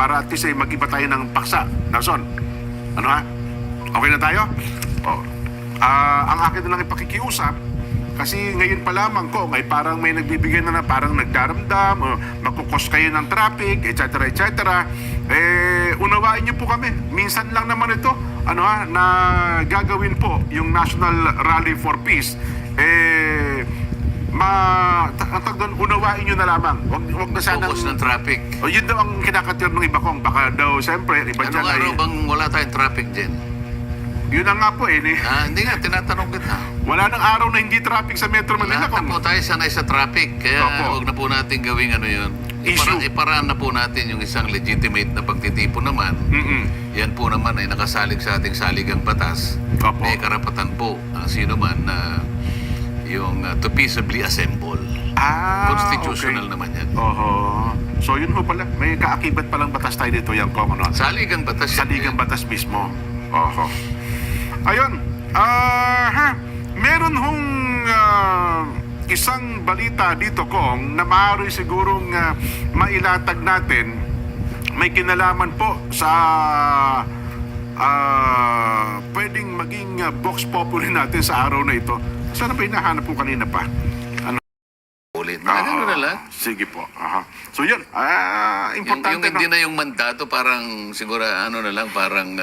para at least mag-iba tayo ng paksa. Nelson, ano ha? Okay na tayo? Oh. Ang akin na lang ipakikiusap, kasi ngayon pa lamang ko, parang may nagbibigay na parang nagdaramdam, o magkukos kayo ng traffic, etc. etc. Unawain niyo po kami. Minsan lang naman ito, na gagawin po yung National Rally for Peace. Unawain nyo na lamang. Wag na sanang... Focus ng traffic. Yun daw ang kinakatir ng iba kong. Baka daw, siyempre, iba dyan Anong araw bang wala tayong traffic din? Yun na nga po Hindi nga, tinatanong kita. Wala nang araw na hindi traffic sa Metro Manila. Lahat na po tayo sanay sa traffic. Kaya Opo. huwag na po natin gawing yun. Issue. Iparaan na po natin yung isang legitimate na pagtitipon naman. Yan po naman ay nakasalig sa ating saligang batas. Opo. May karapatan po ang sino man na yung to peaceably assemble. Constitutional okay. naman yan. Oho. So yun ho pala. May kaakibat palang batas tayo dito. Yan po, Saligang batas yan. Saligang batas mismo. Oho. Ayun. Meron hong isang balita dito, Kong, na maaari sigurong mailatag natin. May kinalaman po sa pwedeng maging vox populi natin sa araw na ito. Sana pa hinahanap po kanina pa. Ulit. Ano na lang? Sige po. Aha. So yun, Yung importante hindi na yung mandato, parang siguro na lang, parang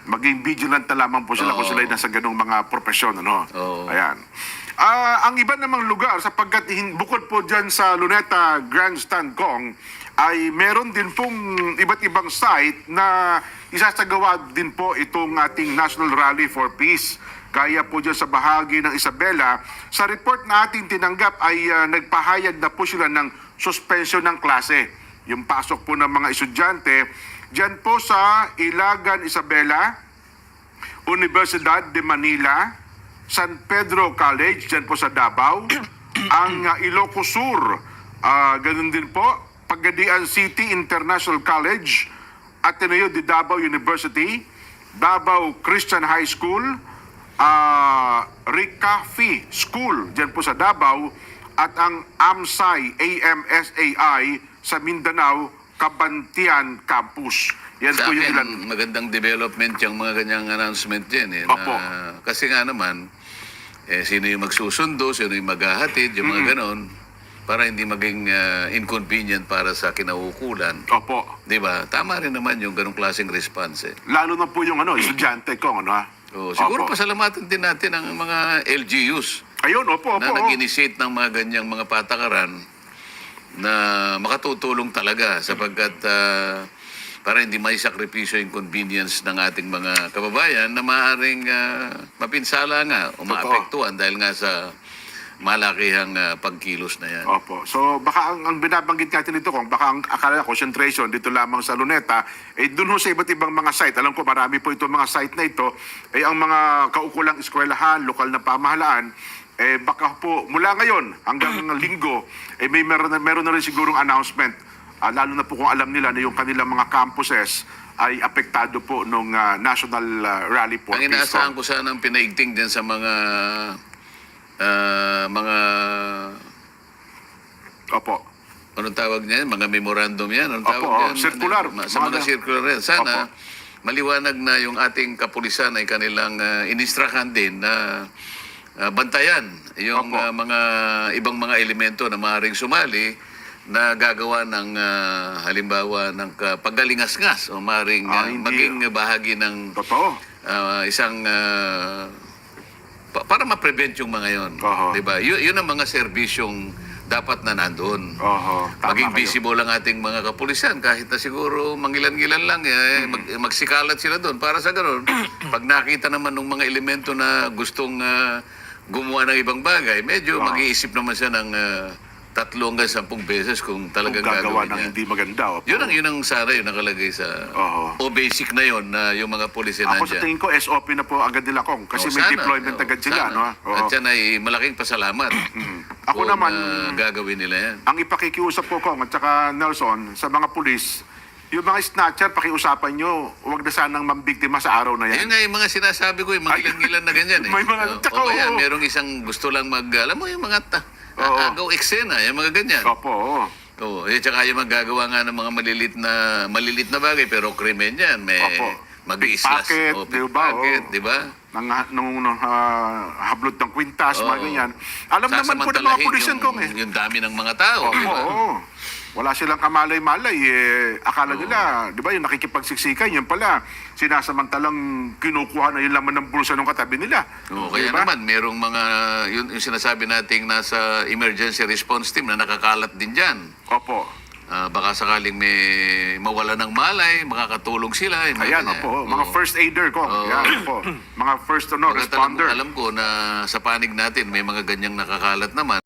maging vigilant na lamang po sila kung sila ay nasa ganung mga profesyon. Oo. Ayan. Ang iba namang lugar, sapagkat bukod po dyan sa Luneta Grandstand, Kong, ay meron din pong iba't ibang site na isasagawa din po itong ating National Rally for Peace. Kaya po dyan sa bahagi ng Isabela, sa report na ating tinanggap ay nagpahayag na po sila ng suspension ng klase. Yung pasok po ng mga estudyante, dyan po sa Ilagan, Isabela, Universidad de Manila, San Pedro College, dyan po sa Davao, ang Ilocos Sur, ganun din po, Pagadian City International College, Ateneo de Davao University, Davao Christian High School, Ricafi School, dyan po sa Davao, at ang AMSAI sa Mindanao, Cabantian Campus. Yan sa po yung akin, ilan. magandang development yung mga ganyang announcement din. Opo. Kasi nga naman, sino yung magsusundo, sino yung maghahatid, yung mga ganon, para hindi maging inconvenient para sa kinaukulan. Opo. Di ba? Tama rin naman yung ganong klaseng response. Lalo na po yung estudyante ko, Siguro Opo. pasalamatan din natin ang mga LGUs Ayun, opo. na nag-initiate ng mga ganyang mga patakaran na makatutulong talaga sapagkat para hindi may sakripisyo yung convenience ng ating mga kababayan na maaaring mapinsala nga o maapektuhan dahil nga sa malakihang pagkilos na yan. Opo. So, baka ang binabanggit natin dito, Kong, baka ang akala concentration dito lamang sa Luneta, dun ho sa iba't ibang mga site. Alam ko, marami po itong mga site na ito. Ang mga kaukulang eskwelahan, lokal na pamahalaan, baka po mula ngayon hanggang linggo, meron na rin sigurong announcement. Lalo na po kung alam nila na yung kanilang mga campuses ay apektado po nung National Rally for Ang Peace. inaasahan ko sana ang pinaigting din sa mga Opo. anong tawag niyan? Mga memorandum yan? Anong tawag Opo, niyan? circular. Sa mga circular yan. Sana Opo. maliwanag na yung ating kapulisan ay kanilang inistrahan din na bantayan yung Opo. mga ibang mga elemento na maaaring sumali na gagawa ng halimbawa ng paggalingas-ngas o maaaring hindi. maging bahagi ng Totoo. isang para ma-prevent yung mga yon. Oho. Diba? Yun ang mga serbisyong dapat na nandun. Oho. Tama Maging kayo. visible ang ating mga kapulisan kahit na siguro mangilan-ngilan lang magsikalat sila doon para sa ganoon. Pag nakita naman ng mga elemento na gustong gumawa ng ibang bagay, medyo mag-iisip naman siya ng 3 hanggang 10 beses kung talagang Gagawa gagawin ng niya. hindi maganda. Opo. Yun ang sana yung nakalagay sa Oho. o basic na yun na yung mga pulis Ako sa nandiyan. tingin ko, SOP na po agad nila, Kong. Kasi Oh, may sana. deployment Oh, agad sila. sana. Oo. At yan ay malaking pasalamat. Ako kung, naman, gagawin nila yan. ang ipakikiusap ko, Kong, at saka Nelson, sa mga pulis, yung mga snatcher, pakiusapan nyo, huwag na sanang mambiktima sa araw na yan. Ayun nga yung mga sinasabi ko, yung mga ilan-ilan na ganyan eh. May mga- tsaka, o kaya oo. merong isang gusto lang alam mo yung mga Oo. agaw eksena, yung mga ganyan. Opo. Oo. Oo, tsaka yung magagawa nga ng mga malilit na bagay, pero krimen yan. May Opo. mag-iislas. Pickpocket, O, di ba? pickpocket, Oo. di ba? Nung hablot ng kwintas, mga Oo. ganyan. Alam naman po ng mga Sasamantalahin pulisyan kong yung dami ng mga tao, di ba? Oo. Wala silang kamalay-malay. Akala nila, di ba, yung nakikipagsiksikan, yun pala, sinasamantalang kinukuha na yung laman ng bulsa ng katabi nila. Oo, kaya Di ba? naman, merong mga, yung sinasabi nating nasa emergency response team na nakakalat din dyan. Opo. Baka sakaling may mawala ng malay, makakatulong sila. Ayan, opo. Mga first aider ko. Yan, opo. Mga first Pagkat responder. alam ko na sa panig natin may mga ganyang nakakalat naman.